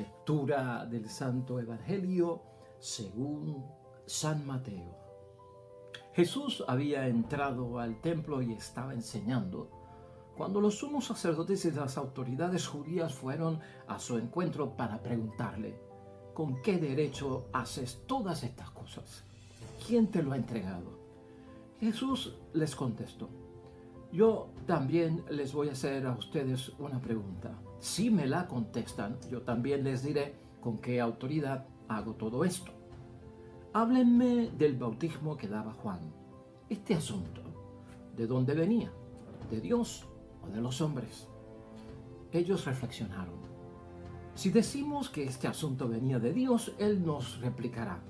Lectura del Santo Evangelio según San Mateo. Jesús había entrado al templo y estaba enseñando cuando los sumos sacerdotes y las autoridades judías fueron a su encuentro para preguntarle: ¿con qué derecho haces todas estas cosas? ¿Quién te lo ha entregado? Jesús les contestó: yo también les voy a hacer a ustedes una pregunta. Si me la contestan, yo también les diré con qué autoridad hago todo esto. Háblenme del bautismo que daba Juan. Este asunto, ¿de dónde venía? ¿De Dios o de los hombres? Ellos reflexionaron. Si decimos que este asunto venía de Dios, Él nos replicará: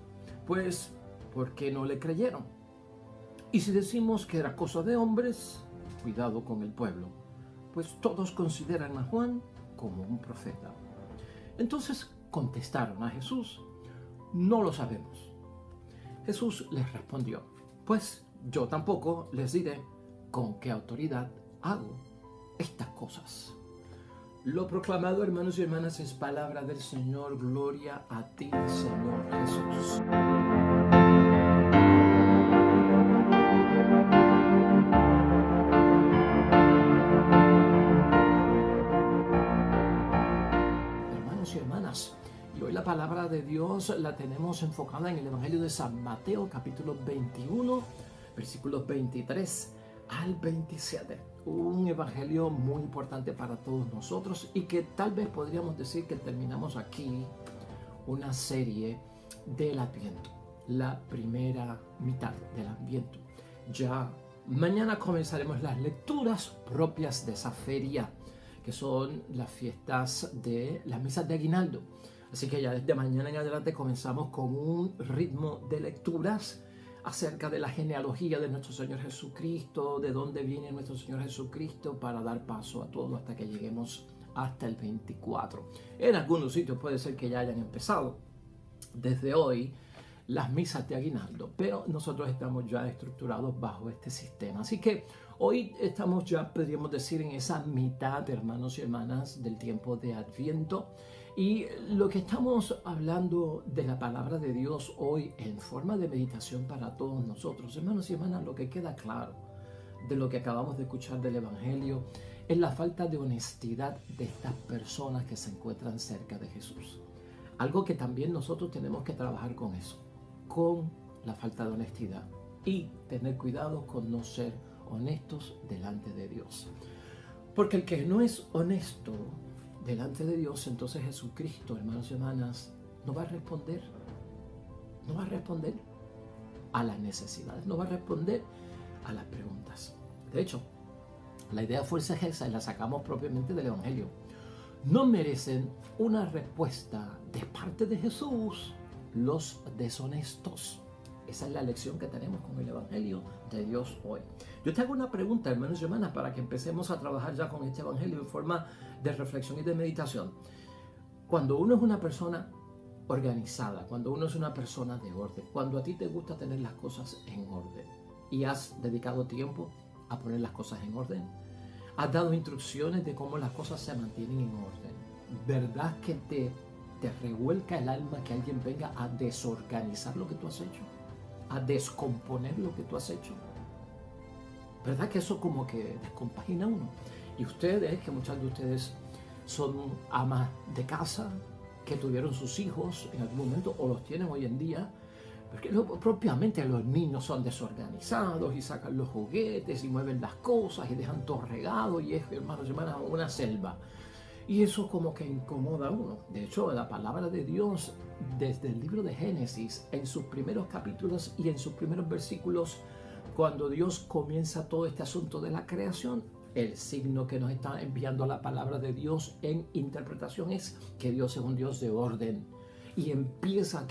pues, ¿por qué no le creyeron? Y si decimos que era cosa de hombres, cuidado con el pueblo, pues todos consideran a Juan como un profeta. Entonces contestaron a Jesús: no lo sabemos. Jesús les respondió: pues yo tampoco les diré con qué autoridad hago estas cosas. Lo proclamado, hermanos y hermanas, es palabra del Señor. Gloria a ti, Señor Jesús. Hermanos y hermanas, y hoy la palabra de Dios la tenemos enfocada en el Evangelio de San Mateo, capítulo 21, versículos 23 al 27. Un evangelio muy importante para todos nosotros y que tal vez podríamos decir que terminamos aquí una serie del Adviento, la primera mitad del Adviento. Ya mañana comenzaremos las lecturas propias de esa feria, que son las fiestas de las misas de aguinaldo. Así que ya desde mañana en adelante comenzamos con un ritmo de lecturas acerca de la genealogía de nuestro Señor Jesucristo, de dónde viene nuestro Señor Jesucristo, para dar paso a todo hasta que lleguemos hasta el 24. En algunos sitios puede ser que ya hayan empezado desde hoy las misas de aguinaldo, pero nosotros estamos ya estructurados bajo este sistema. Así que hoy estamos ya, podríamos decir, en esa mitad, hermanos y hermanas, del tiempo de Adviento. Y lo que estamos hablando de la palabra de Dios hoy en forma de meditación para todos nosotros, hermanos y hermanas, lo que queda claro de lo que acabamos de escuchar del Evangelio es la falta de honestidad de estas personas que se encuentran cerca de Jesús. Algo que también nosotros tenemos que trabajar con eso, con la falta de honestidad, y tener cuidado con no ser honestos delante de Dios. Porque el que no es honesto delante de Dios, entonces Jesucristo, hermanos y hermanas, no va a responder a las necesidades, no va a responder a las preguntas. De hecho, la idea fuerza es esa y la sacamos propiamente del Evangelio. No merecen una respuesta de parte de Jesús los deshonestos. Esa es la lección que tenemos con el Evangelio de Dios hoy. Yo te hago una pregunta, hermanos y hermanas, para que empecemos a trabajar ya con este Evangelio en forma de reflexión y de meditación. Cuando uno es una persona organizada, cuando uno es una persona de orden, cuando a ti te gusta tener las cosas en orden y has dedicado tiempo a poner las cosas en orden, has dado instrucciones de cómo las cosas se mantienen en orden, ¿verdad que te revuelca el alma que alguien venga a desorganizar lo que tú has hecho? A descomponer lo que tú has hecho. ¿Verdad que eso como que descompagina a uno? Y ustedes, que muchas de ustedes son amas de casa, que tuvieron sus hijos en algún momento o los tienen hoy en día, porque propiamente los niños son desorganizados y sacan los juguetes y mueven las cosas y dejan todo regado y es, hermanos y hermanas, una selva. Y eso como que incomoda a uno. De hecho, la palabra de Dios, desde el libro de Génesis, en sus primeros capítulos y en sus primeros versículos, cuando Dios comienza todo este asunto de la creación, el signo que nos está enviando la palabra de Dios en interpretación es que Dios es un Dios de orden. Y empieza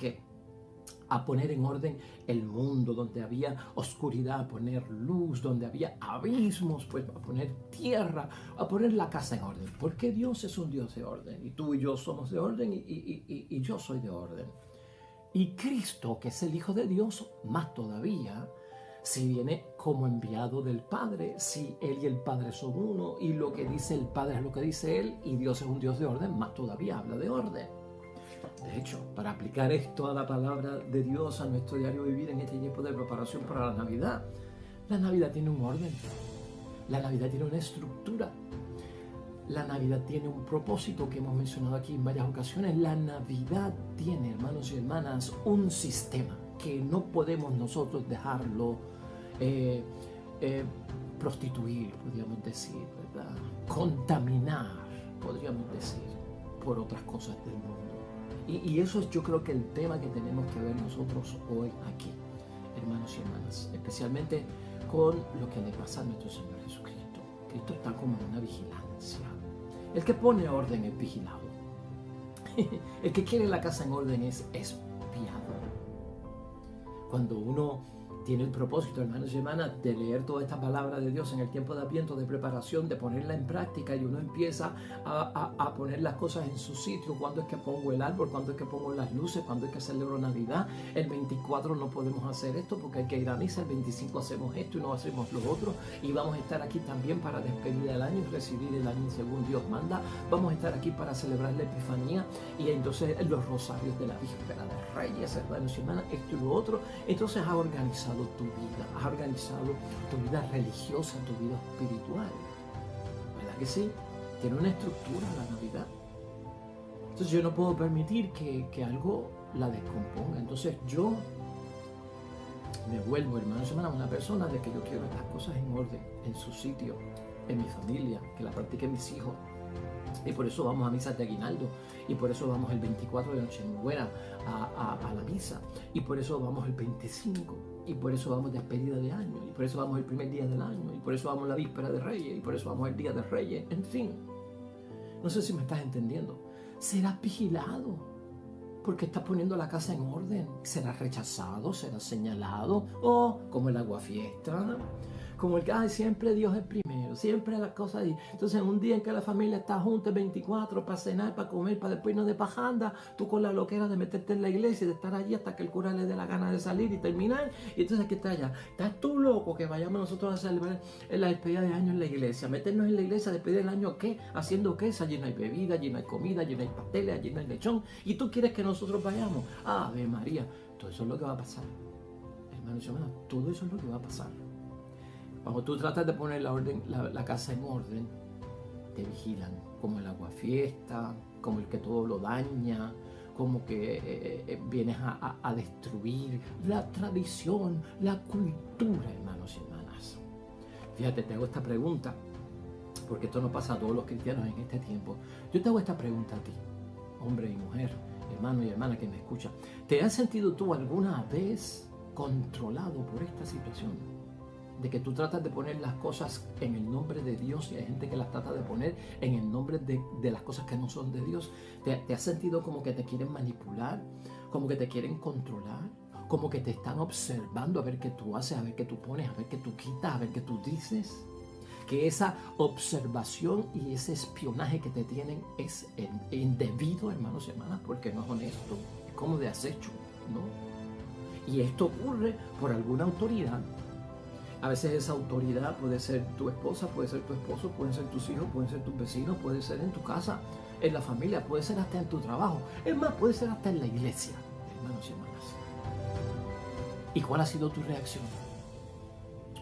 a poner en orden el mundo, donde había oscuridad, a poner luz, donde había abismos, pues a poner tierra, a poner la casa en orden. Porque Dios es un Dios de orden, y tú y yo somos de orden, y yo soy de orden. Y Cristo, que es el Hijo de Dios, más todavía, si viene como enviado del Padre, si Él y el Padre son uno, y lo que dice el Padre es lo que dice Él, y Dios es un Dios de orden, más todavía habla de orden. De hecho, para aplicar esto a la palabra de Dios, a nuestro diario vivir en este tiempo de preparación para la Navidad tiene un orden, la Navidad tiene una estructura, la Navidad tiene un propósito que hemos mencionado aquí en varias ocasiones. La Navidad tiene, hermanos y hermanas, un sistema que no podemos nosotros dejarlo prostituir, podríamos decir, ¿verdad? Contaminar, podríamos decir, por otras cosas del mundo. Y eso es, yo creo, que el tema que tenemos que ver nosotros hoy aquí, hermanos y hermanas, especialmente con lo que le pasa a nuestro Señor Jesucristo. Cristo está como en una vigilancia. El que pone orden es vigilado. El que quiere la casa en orden es espiado. Cuando uno tiene el propósito, hermanos y hermanas, de leer toda esta palabra de Dios en el tiempo de Adviento, de preparación, de ponerla en práctica, y uno empieza a poner las cosas en su sitio. ¿Cuándo es que pongo el árbol? ¿Cuándo es que pongo las luces? ¿Cuándo es que celebro Navidad? El 24 no podemos hacer esto porque hay que ir a misa. El 25 hacemos esto y no hacemos lo otro. Y vamos a estar aquí también para despedir el año y recibir el año según Dios manda. Vamos a estar aquí para celebrar la Epifanía y entonces los rosarios de la víspera de Reyes, hermanos y hermanas, esto y lo otro. Entonces has organizado tu vida, has organizado tu vida religiosa, tu vida espiritual. ¿Verdad que sí? Tiene una estructura la Navidad. Entonces yo no puedo permitir que algo la descomponga. Entonces yo me vuelvo, hermanos y hermanas, una persona de que yo quiero estas cosas en orden, en su sitio, en mi familia, que la practiquen mis hijos. Y por eso vamos a misas de aguinaldo, y por eso vamos el 24 de Nochebuena a la misa, y por eso vamos el 25, y por eso vamos despedida de año, y por eso vamos el primer día del año, y por eso vamos la víspera de Reyes, y por eso vamos el día de Reyes, en fin. No sé si me estás entendiendo. Serás vigilado, porque estás poniendo la casa en orden. Serás rechazado, serás señalado, o como el aguafiesta, como el que, ay, siempre Dios es primero, siempre las cosas ahí. Entonces, un día en que la familia está junta, el 24, para cenar, para comer, para después irnos de pajanda, tú con la loquera de meterte en la iglesia y de estar allí hasta que el cura le dé la gana de salir y terminar. Y entonces, ¿qué está allá? ¿Estás tú loco que vayamos nosotros a celebrar la despedida de año en la iglesia? Meternos en la iglesia, despedir el año, ¿qué? ¿Haciendo qué? Allí no hay bebida, allí no hay comida, allí no hay pasteles, allí no hay lechón. ¿Y tú quieres que nosotros vayamos? Ave María. Todo eso es lo que va a pasar. Hermanos y hermanas, todo eso es lo que va a pasar. Cuando tú tratas de poner la casa en orden, te vigilan, como el aguafiesta, como el que todo lo daña, como que vienes a destruir la tradición, la cultura, hermanos y hermanas. Fíjate, te hago esta pregunta, porque esto no pasa a todos los cristianos en este tiempo. Yo te hago esta pregunta a ti, hombre y mujer, hermano y hermana que me escucha. ¿Te has sentido tú alguna vez controlado por esta situación? De que tú tratas de poner las cosas en el nombre de Dios y hay gente que las trata de poner en el nombre de las cosas que no son de Dios. ¿Te has sentido como que te quieren manipular? ¿Como que te quieren controlar? ¿Como que te están observando a ver qué tú haces, a ver qué tú pones, a ver qué tú quitas, a ver qué tú dices? Que esa observación y ese espionaje que te tienen es indebido, hermanos y hermanas, porque no es honesto, es como de acecho, ¿no? Y esto ocurre por alguna autoridad. A veces esa autoridad puede ser tu esposa, puede ser tu esposo, pueden ser tus hijos, pueden ser tus vecinos, puede ser en tu casa, en la familia, puede ser hasta en tu trabajo. Es más, puede ser hasta en la iglesia, hermanos y hermanas. ¿Y cuál ha sido tu reacción?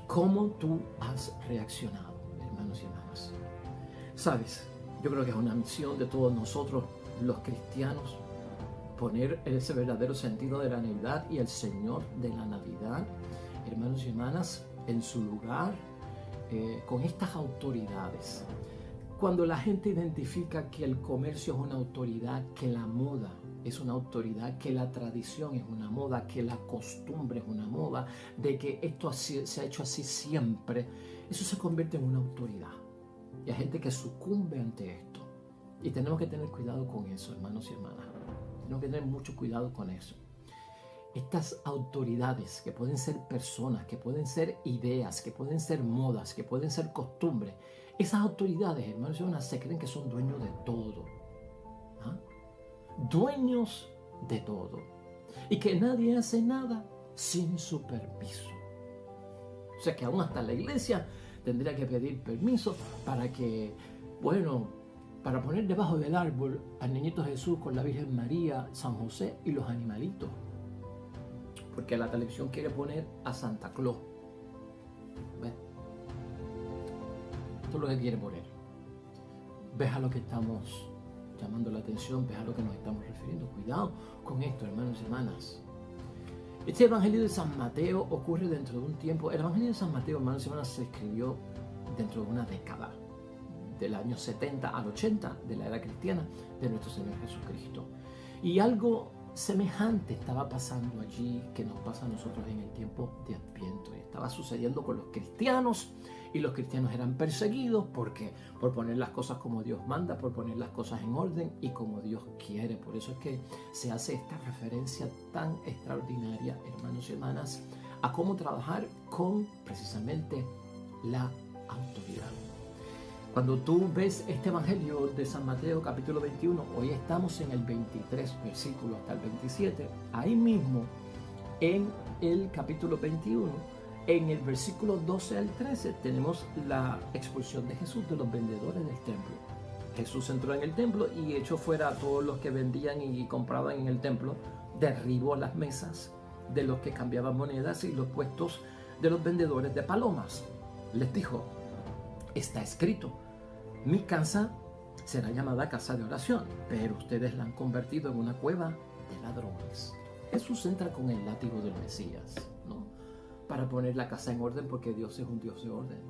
¿Cómo tú has reaccionado, hermanos y hermanas? Sabes, yo creo que es una misión de todos nosotros, los cristianos, poner ese verdadero sentido de la Navidad y el Señor de la Navidad, hermanos y hermanas, en su lugar, con estas autoridades. Cuando la gente identifica que el comercio es una autoridad, que la moda es una autoridad, que la tradición es una moda, que la costumbre es una moda, de que esto se ha hecho así siempre, eso se convierte en una autoridad. Y hay gente que sucumbe ante esto. Y tenemos que tener cuidado con eso, hermanos y hermanas. Tenemos que tener mucho cuidado con eso. Estas autoridades, que pueden ser personas, que pueden ser ideas, que pueden ser modas, que pueden ser costumbres, esas autoridades, hermanos y hermanas, se creen que son dueños de todo. ¿Ah? Dueños de todo. Y que nadie hace nada sin su permiso. O sea que aún hasta la iglesia tendría que pedir permiso para que, bueno, para poner debajo del árbol al niñito Jesús con la Virgen María, San José y los animalitos. Porque la televisión quiere poner a Santa Claus. ¿Ves? Esto es lo que quiere poner. ¿Ves a lo que estamos llamando la atención? ¿Ves a lo que nos estamos refiriendo? Cuidado con esto, hermanos y hermanas. Este Evangelio de San Mateo ocurre dentro de un tiempo. El Evangelio de San Mateo, hermanos y hermanas, se escribió dentro de una década, del año 70 al 80 de la era cristiana de nuestro Señor Jesucristo. Y algo semejante estaba pasando allí que nos pasa a nosotros en el tiempo de Adviento. Y estaba sucediendo con los cristianos, y los cristianos eran perseguidos porque por poner las cosas como Dios manda, por poner las cosas en orden y como Dios quiere. Por eso es que se hace esta referencia tan extraordinaria, hermanos y hermanas, a cómo trabajar con precisamente la autoridad. Cuando tú ves este Evangelio de San Mateo capítulo 21, hoy estamos en el 23 versículo hasta el 27, ahí mismo en el capítulo 21, en el versículo 12 al 13 tenemos la expulsión de Jesús de los vendedores del templo. Jesús entró en el templo y echó fuera a todos los que vendían y compraban en el templo, derribó las mesas de los que cambiaban monedas y los puestos de los vendedores de palomas. Les dijo: está escrito, mi casa será llamada casa de oración, pero ustedes la han convertido en una cueva de ladrones. Jesús entra con el látigo del Mesías, ¿no?, para poner la casa en orden, porque Dios es un Dios de orden.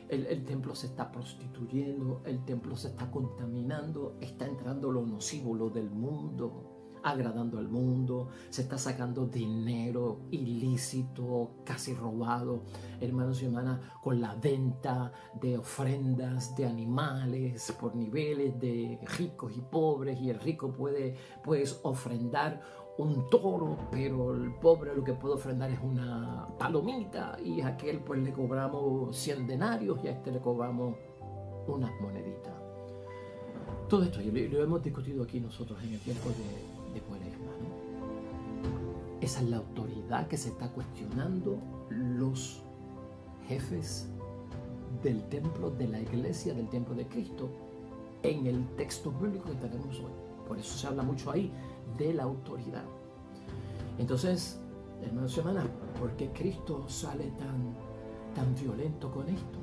El templo se está prostituyendo, el templo se está contaminando, está entrando lo nocivo, lo del mundo, agradando al mundo, se está sacando dinero ilícito, casi robado, hermanos y hermanas, con la venta de ofrendas de animales por niveles de ricos y pobres, y el rico puede pues ofrendar un toro, pero el pobre lo que puede ofrendar es una palomita, y a aquel pues le cobramos 100 denarios y a este le cobramos unas moneditas. Todo esto lo hemos discutido aquí nosotros en el tiempo de Cuaresma, ¿no? Esa es la autoridad que se está cuestionando los jefes del templo, de la iglesia, del templo de Cristo, en el texto bíblico que tenemos hoy. Por eso se habla mucho ahí de la autoridad. Entonces, hermanos y hermanas, ¿por qué Cristo sale tan violento con esto?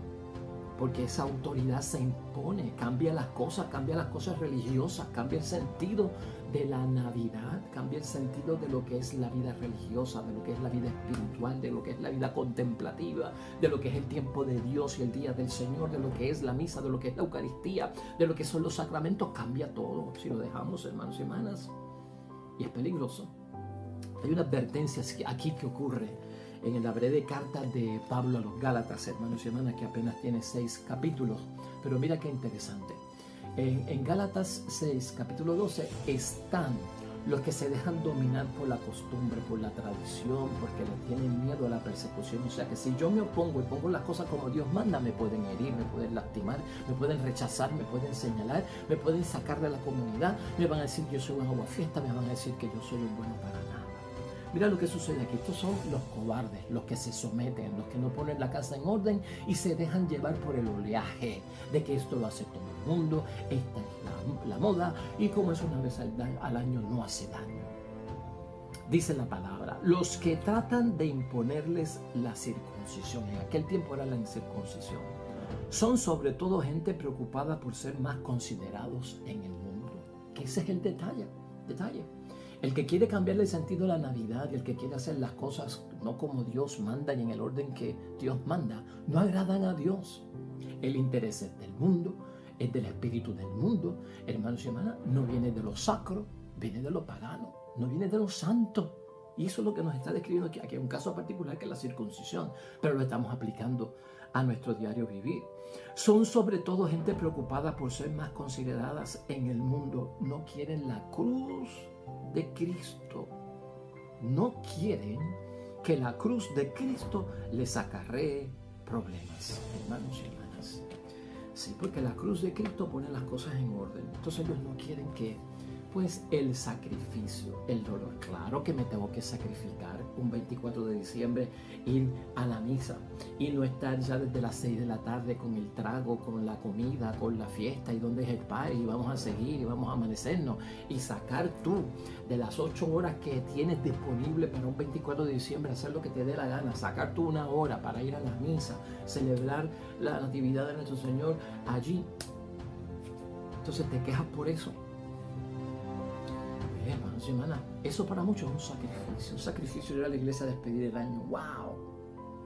Porque esa autoridad se impone, cambia las cosas religiosas, cambia el sentido de la Navidad, cambia el sentido de lo que es la vida religiosa, de lo que es la vida espiritual, de lo que es la vida contemplativa, de lo que es el tiempo de Dios y el día del Señor, de lo que es la misa, de lo que es la Eucaristía, de lo que son los sacramentos. Cambia todo si lo dejamos, hermanos y hermanas, y es peligroso. Hay una advertencia aquí que ocurre en la breve carta de Pablo a los Gálatas, hermanos y hermanas, que apenas tiene 6 capítulos, pero mira qué interesante. En Gálatas 6, capítulo 12, están los que se dejan dominar por la costumbre, por la tradición, porque le tienen miedo a la persecución. O sea que si yo me opongo y pongo las cosas como Dios manda, me pueden herir, me pueden lastimar, me pueden rechazar, me pueden señalar, me pueden sacar de la comunidad, me van a decir que yo soy un aguafiesta, me van a decir que yo soy un bueno para nada. Mira lo que sucede aquí. Estos son los cobardes, los que se someten, los que no ponen la casa en orden y se dejan llevar por el oleaje de que esto lo hace todo el mundo, esta es la moda, y como es una vez al año no hace daño. Dice la palabra, los que tratan de imponerles la circuncisión, en aquel tiempo era la incircuncisión, son sobre todo gente preocupada por ser más considerados en el mundo. Que ese es el detalle. El que quiere cambiarle el sentido a la Navidad y el que quiere hacer las cosas no como Dios manda y en el orden que Dios manda, no agradan a Dios. El interés es del mundo, es del espíritu del mundo. Hermanos y hermanas, no viene de lo sacro, viene de lo pagano, no viene de lo santo. Y eso es lo que nos está describiendo aquí. Aquí hay un caso particular que es la circuncisión, pero lo estamos aplicando a nuestro diario vivir. Son sobre todo gente preocupada por ser más consideradas en el mundo. No quieren la cruz de Cristo. No quieren que la cruz de Cristo les acarree problemas, hermanos y hermanas. Sí, porque la cruz de Cristo pone las cosas en orden. Entonces ellos no quieren que Después el sacrificio, el dolor. Claro que me tengo que sacrificar un 24 de diciembre, ir a la misa y no estar ya desde las 6 de la tarde con el trago, con la comida, con la fiesta y donde es el padre y vamos a seguir y vamos a amanecernos y sacar tú de las 8 horas que tienes disponible para un 24 de diciembre, hacer lo que te dé la gana, sacar tú una hora para ir a la misa, celebrar la natividad de nuestro Señor allí. Entonces te quejas por eso. Hermanos y hermanas, eso para muchos es un sacrificio ir a la iglesia a despedir el año. ¡Wow!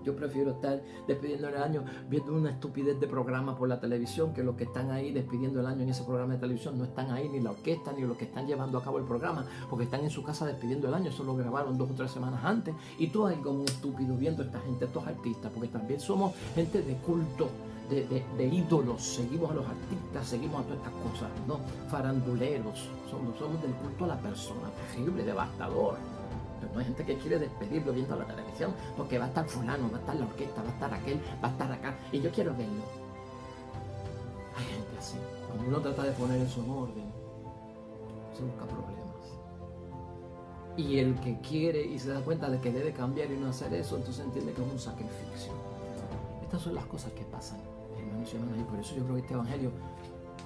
Yo prefiero estar despidiendo el año viendo una estupidez de programa por la televisión, que los que están ahí despidiendo el año en ese programa de televisión no están ahí, ni la orquesta, ni los que están llevando a cabo el programa, porque están en su casa despidiendo el año. Eso lo grabaron 2 o 3 semanas antes y tú ahí como un estúpido viendo a esta gente, estos artistas, porque también somos gente de culto. De ídolos, seguimos a los artistas, seguimos a todas estas cosas, ¿no? Faranduleros, somos del culto a la persona, terrible, devastador. Pero no hay gente que quiere despedirlo viendo la televisión, porque va a estar fulano, va a estar la orquesta, va a estar aquel, va a estar acá, y yo quiero verlo. Hay gente así, cuando uno trata de poner eso en orden, se busca problemas. Y el que quiere y se da cuenta de que debe cambiar y no hacer eso, entonces entiende que es un sacrificio. Estas son las cosas que pasan, hermanos y hermanas, y por eso yo creo que este evangelio,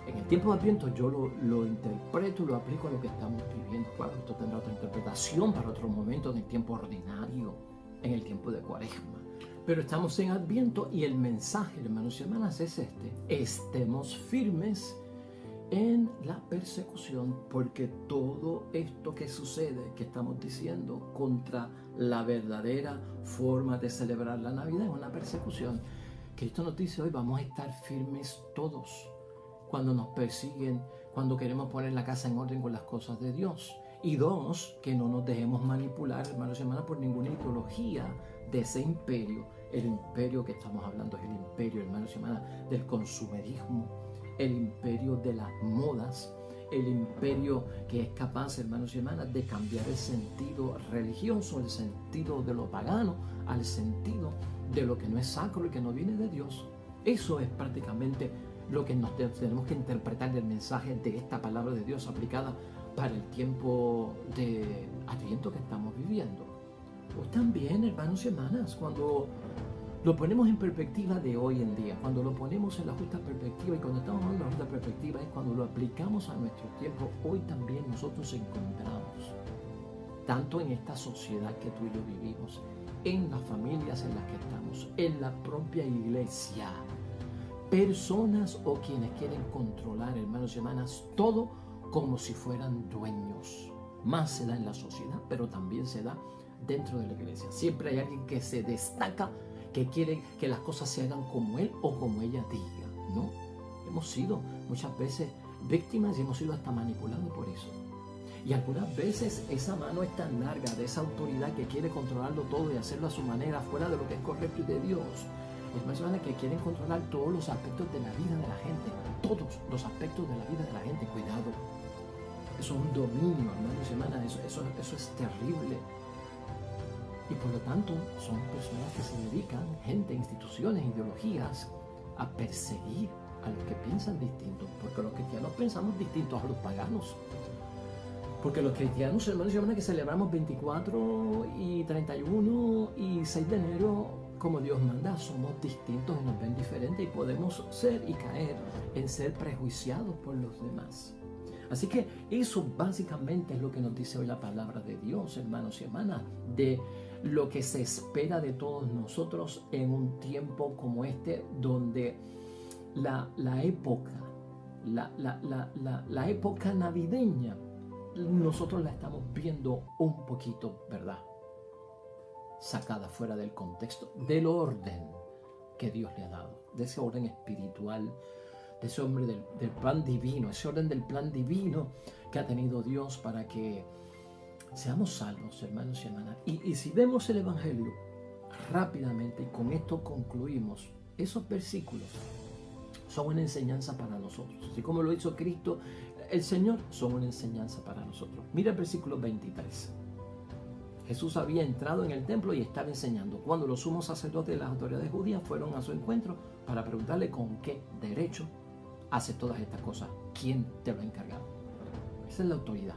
en el tiempo de Adviento, yo lo interpreto y lo aplico a lo que estamos viviendo. Claro, esto tendrá otra interpretación para otro momento en el tiempo ordinario, en el tiempo de Cuaresma. Pero estamos en Adviento y el mensaje, hermanos y hermanas, es este: estemos firmes en la persecución, porque todo esto que sucede, que estamos diciendo, contra la verdadera forma de celebrar la Navidad, es una persecución. Cristo nos dice hoy: vamos a estar firmes todos cuando nos persiguen, cuando queremos poner la casa en orden con las cosas de Dios. Y 2, que no nos dejemos manipular, hermanos y hermanas, por ninguna ideología de ese imperio. El imperio que estamos hablando es el imperio, hermanos y hermanas, del consumerismo, el imperio de las modas, el imperio que es capaz, hermanos y hermanas, de cambiar el sentido religioso, el sentido de lo pagano, al sentido de lo que no es sacro y que no viene de Dios. Eso es prácticamente lo que nos tenemos que interpretar del mensaje de esta palabra de Dios aplicada para el tiempo de Adviento que estamos viviendo. Pues también, hermanos y hermanas, cuando lo ponemos en perspectiva de hoy en día, cuando lo ponemos en la justa perspectiva, y cuando estamos hablando de la justa perspectiva es cuando lo aplicamos a nuestro tiempo, hoy también nosotros encontramos, tanto en esta sociedad que tú y yo vivimos, en las familias en las que estamos, en la propia iglesia, personas o quienes quieren controlar, hermanos y hermanas, todo como si fueran dueños. Más se da en la sociedad, pero también se da dentro de la iglesia. Siempre hay alguien que se destaca, que quiere que las cosas se hagan como él o como ella diga, ¿no? Hemos sido muchas veces víctimas y hemos sido hasta manipulados por eso. Y algunas veces esa mano es tan larga de esa autoridad que quiere controlarlo todo y hacerlo a su manera, fuera de lo que es correcto y de Dios. Es personas que quieren controlar todos los aspectos de la vida de la gente, todos los aspectos de la vida de la gente. Cuidado, eso es un dominio, hermanos y hermanas, eso es terrible. Y por lo tanto son personas que se dedican, gente, instituciones, ideologías, a perseguir a los que piensan distintos, porque los cristianos pensamos distintos a los paganos. Porque los cristianos, hermanos y hermanas, que celebramos 24 y 31 y 6 de enero como Dios manda, somos distintos y nos ven diferentes y podemos ser y caer en ser prejuiciados por los demás. Así que eso básicamente es lo que nos dice hoy la palabra de Dios, hermanos y hermanas, de lo que se espera de todos nosotros en un tiempo como este, donde la época navideña, nosotros la estamos viendo un poquito, ¿verdad?, sacada fuera del contexto, del orden que Dios le ha dado, de ese orden espiritual, de ese orden del plan divino, ese orden del plan divino que ha tenido Dios para que seamos salvos, hermanos y hermanas. Y si vemos el Evangelio rápidamente, y con esto concluimos, esos versículos son una enseñanza para nosotros. Así como lo hizo Cristo, el Señor, son una enseñanza para nosotros. Mira el versículo 23. Jesús había entrado en el templo y estaba enseñando, cuando los sumos sacerdotes y las autoridades judías fueron a su encuentro para preguntarle con qué derecho hace todas estas cosas. ¿Quién te lo ha encargado? Esa es la autoridad.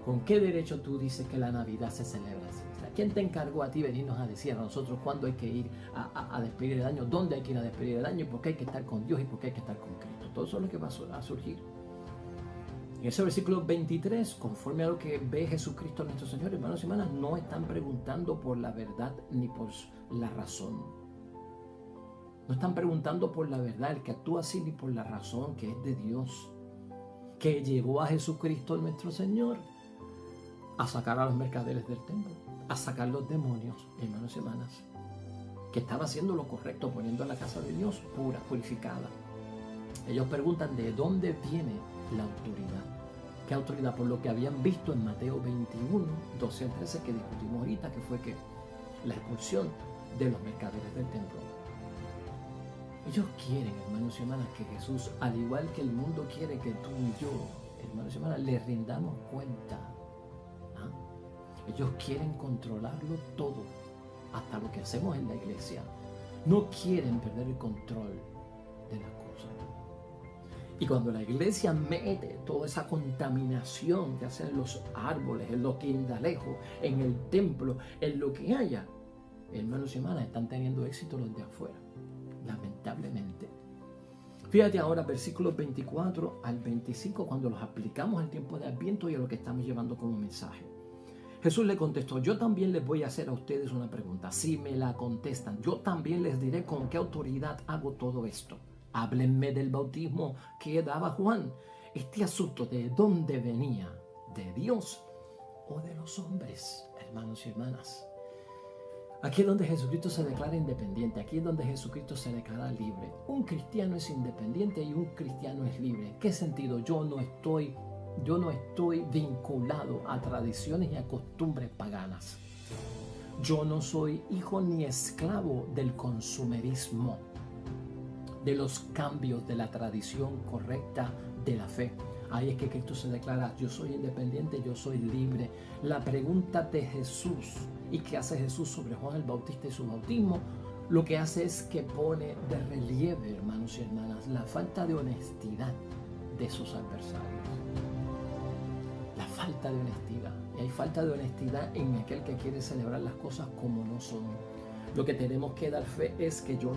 ¿Con qué derecho tú dices que la Navidad se celebra así? O sea, ¿quién te encargó a ti venirnos a decir a nosotros cuándo hay que ir a despedir el año, dónde hay que ir a despedir el año, y por qué hay que estar con Dios y por qué hay que estar con Cristo? Todo eso es lo que va a surgir. En ese versículo 23, conforme a lo que ve Jesucristo nuestro Señor, hermanos y hermanas, no están preguntando por la verdad ni por la razón. No están preguntando por la verdad, el que actúa así, ni por la razón que es de Dios, que llevó a Jesucristo nuestro Señor a sacar a los mercaderes del templo, a sacar los demonios, hermanos y hermanas, que estaba haciendo lo correcto, poniendo la casa de Dios pura, purificada. Ellos preguntan de dónde viene la autoridad. ¿Qué autoridad? Por lo que habían visto en Mateo 21, 12 al 13, que discutimos ahorita, que fue que la expulsión de los mercaderes del templo. Ellos quieren, hermanos y hermanas, que Jesús, al igual que el mundo quiere que tú y yo, hermanos y hermanas, le rindamos cuenta. Ellos quieren controlarlo todo, hasta lo que hacemos en la iglesia. No quieren perder el control de las cosas. Y cuando la iglesia mete toda esa contaminación, ya sea en los árboles, en los quindalejos, en el templo, en lo que haya, hermanos y hermanas, están teniendo éxito los de afuera, lamentablemente. Fíjate ahora, versículos 24 al 25, cuando los aplicamos al tiempo de Adviento y a lo que estamos llevando como mensaje. Jesús le contestó: yo también les voy a hacer a ustedes una pregunta. Si me la contestan, yo también les diré con qué autoridad hago todo esto. Háblenme del bautismo que daba Juan. Este asunto, ¿de dónde venía? ¿De Dios o de los hombres, hermanos y hermanas? Aquí es donde Jesucristo se declara independiente. Aquí es donde Jesucristo se declara libre. Un cristiano es independiente y un cristiano es libre. ¿En qué sentido? Yo no estoy vinculado a tradiciones y a costumbres paganas. Yo no soy hijo ni esclavo del consumerismo, de los cambios de la tradición correcta de la fe. Ahí es que Cristo se declara: yo soy independiente, yo soy libre. La pregunta de Jesús, y que hace Jesús sobre Juan el Bautista y su bautismo, lo que hace es que pone de relieve, hermanos y hermanas, la falta de honestidad de sus adversarios. La falta de honestidad. Y hay falta de honestidad en aquel que quiere celebrar las cosas como no son. Lo que tenemos que dar fe es que yo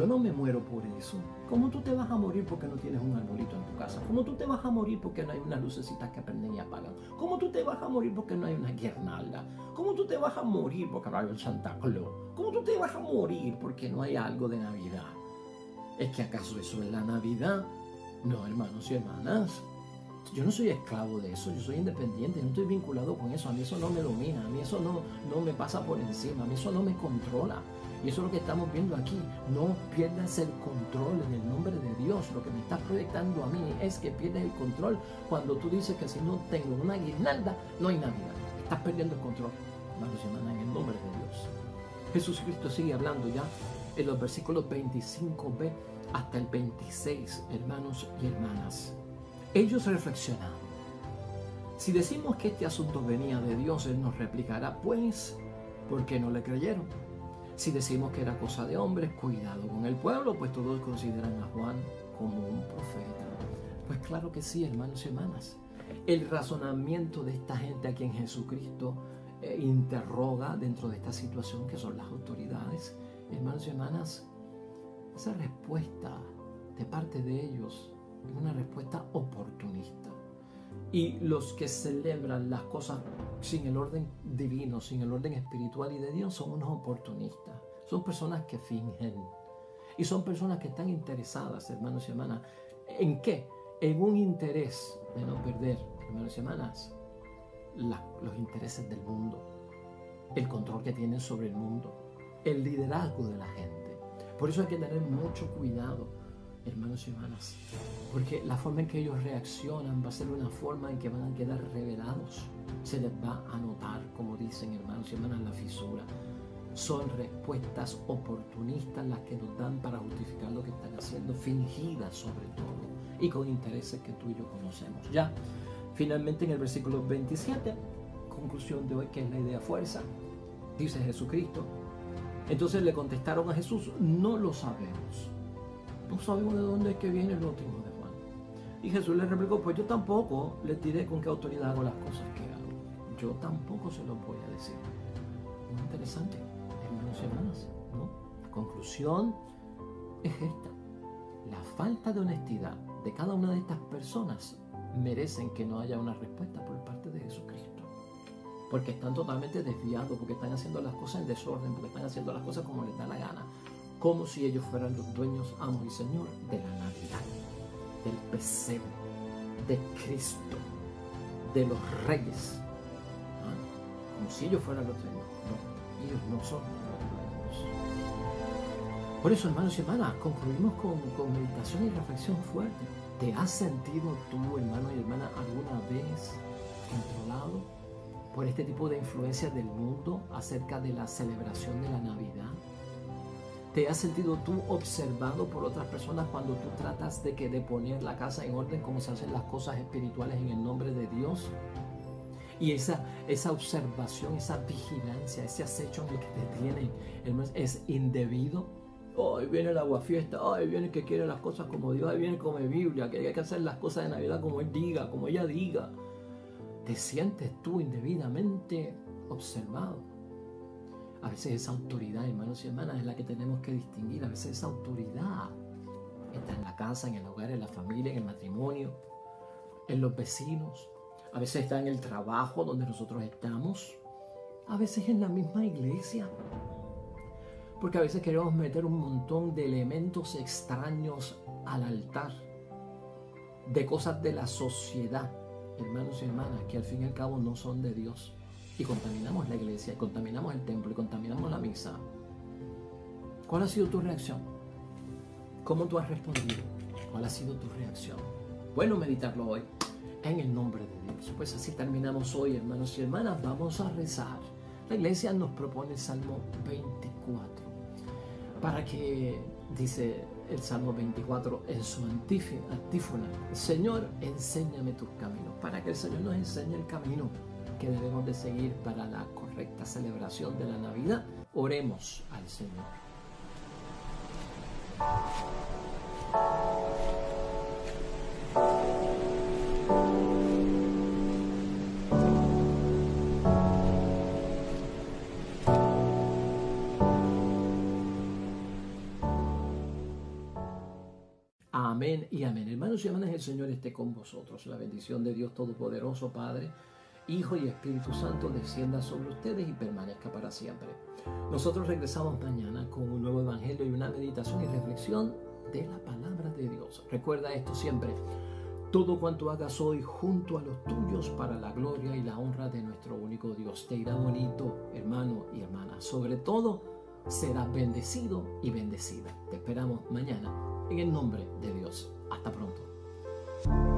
no me muero por eso. ¿Cómo tú te vas a morir porque no tienes un arbolito en tu casa? ¿Cómo tú te vas a morir porque no hay unas lucecitas que prenden y apagan? ¿Cómo tú te vas a morir porque no hay una guirnalda? ¿Cómo tú te vas a morir porque no hay un Santa Claus? ¿Cómo tú te vas a morir porque no hay algo de Navidad? ¿Es que acaso eso es la Navidad? No, hermanos y hermanas. Yo no soy esclavo de eso, yo soy independiente, no estoy vinculado con eso, a mí eso no me domina, a mí eso no me pasa por encima, a mí eso no me controla. Y eso es lo que estamos viendo aquí. No pierdas el control en el nombre de Dios. Lo que me estás proyectando a mí es que pierdes el control cuando tú dices que si no tengo una guirnalda, no hay Navidad. Estás perdiendo el control, hermanos y hermanas, en el nombre de Dios. Jesucristo sigue hablando ya en los versículos 25b hasta el 26, hermanos y hermanas. Ellos reflexionaron. Si decimos que este asunto venía de Dios, Él nos replicará: pues, ¿por qué no le creyeron? Si decimos que era cosa de hombres, cuidado con el pueblo, pues todos consideran a Juan como un profeta. Pues claro que sí, hermanos y hermanas. El razonamiento de esta gente a quien Jesucristo interroga dentro de esta situación, que son las autoridades, hermanos y hermanas, esa respuesta de parte de ellos es una respuesta oportunista. Y los que celebran las cosas sin el orden divino, sin el orden espiritual y de Dios, son unos oportunistas. Son personas que fingen. Y son personas que están interesadas, hermanos y hermanas, ¿en qué? En un interés de no perder, hermanos y hermanas, los intereses del mundo, el control que tienen sobre el mundo, el liderazgo de la gente. Por eso hay que tener mucho cuidado, hermanos y hermanas, porque la forma en que ellos reaccionan va a ser una forma en que van a quedar revelados. Se les va a notar, como dicen, hermanos y hermanas, la fisura. Son respuestas oportunistas las que nos dan para justificar lo que están haciendo, fingidas sobre todo, y con intereses que tú y yo conocemos. Ya, finalmente en el versículo 27, conclusión de hoy, que es la idea fuerza, dice Jesucristo: entonces le contestaron a Jesús: no lo sabemos. No sabemos de dónde es que viene el bautismo de Juan. Y Jesús le replicó, pues yo tampoco les diré con qué autoridad hago las cosas que hago. Yo tampoco se los voy a decir. Muy interesante, hermanos y hermanas, ¿no? La conclusión es esta. La falta de honestidad de cada una de estas personas merecen que no haya una respuesta por parte de Jesucristo. Porque están totalmente desviados, porque están haciendo las cosas en desorden, porque están haciendo las cosas como les da la gana. Como si ellos fueran los dueños, amos y señor de la Navidad, del pesebre, de Cristo, de los reyes. ¿Ah? Como si ellos fueran los dueños. No, ellos no son los dueños. Por eso, hermanos y hermanas, concluimos con meditación y reflexión fuerte. ¿Te has sentido tú, hermano y hermana, alguna vez controlado por este tipo de influencias del mundo acerca de la celebración de la Navidad? ¿Te has sentido tú observado por otras personas cuando tú tratas de poner la casa en orden como se hacen las cosas espirituales en el nombre de Dios? Y esa observación, esa vigilancia, ese acecho en el que te tienen, hermanos, es indebido. Oh, ahí viene el aguafiesta, oh, ahí viene el que quiere las cosas como Dios, ahí viene como Biblia, que hay que hacer las cosas de Navidad como Él diga, como ella diga. ¿Te sientes tú indebidamente observado? A veces esa autoridad, hermanos y hermanas, es la que tenemos que distinguir. A veces esa autoridad está en la casa, en el hogar, en la familia, en el matrimonio, en los vecinos. A veces está en el trabajo donde nosotros estamos. A veces en la misma iglesia. Porque a veces queremos meter un montón de elementos extraños al altar. De cosas de la sociedad, hermanos y hermanas, que al fin y al cabo no son de Dios. Y contaminamos la iglesia, y contaminamos el templo, y contaminamos la misa. ¿Cuál ha sido tu reacción? ¿Cómo tú has respondido? ¿Cuál ha sido tu reacción? Bueno, meditarlo hoy en el nombre de Dios. Pues así terminamos hoy, hermanos y hermanas. Vamos a rezar. La iglesia nos propone el Salmo 24. Para que, dice el Salmo 24 en su antífona, Señor, enséñame tus caminos. Para que el Señor nos enseñe el camino que debemos de seguir para la correcta celebración de la Navidad. Oremos al Señor. Amén y amén. Hermanos y hermanas, el Señor esté con vosotros. La bendición de Dios Todopoderoso, Padre, Hijo y Espíritu Santo descienda sobre ustedes y permanezca para siempre. Nosotros regresamos mañana con un nuevo evangelio y una meditación y reflexión de la palabra de Dios. Recuerda esto siempre: todo cuanto hagas hoy junto a los tuyos para la gloria y la honra de nuestro único Dios. Te irá bonito, hermano y hermana. Sobre todo, serás bendecido y bendecida. Te esperamos mañana en el nombre de Dios. Hasta pronto.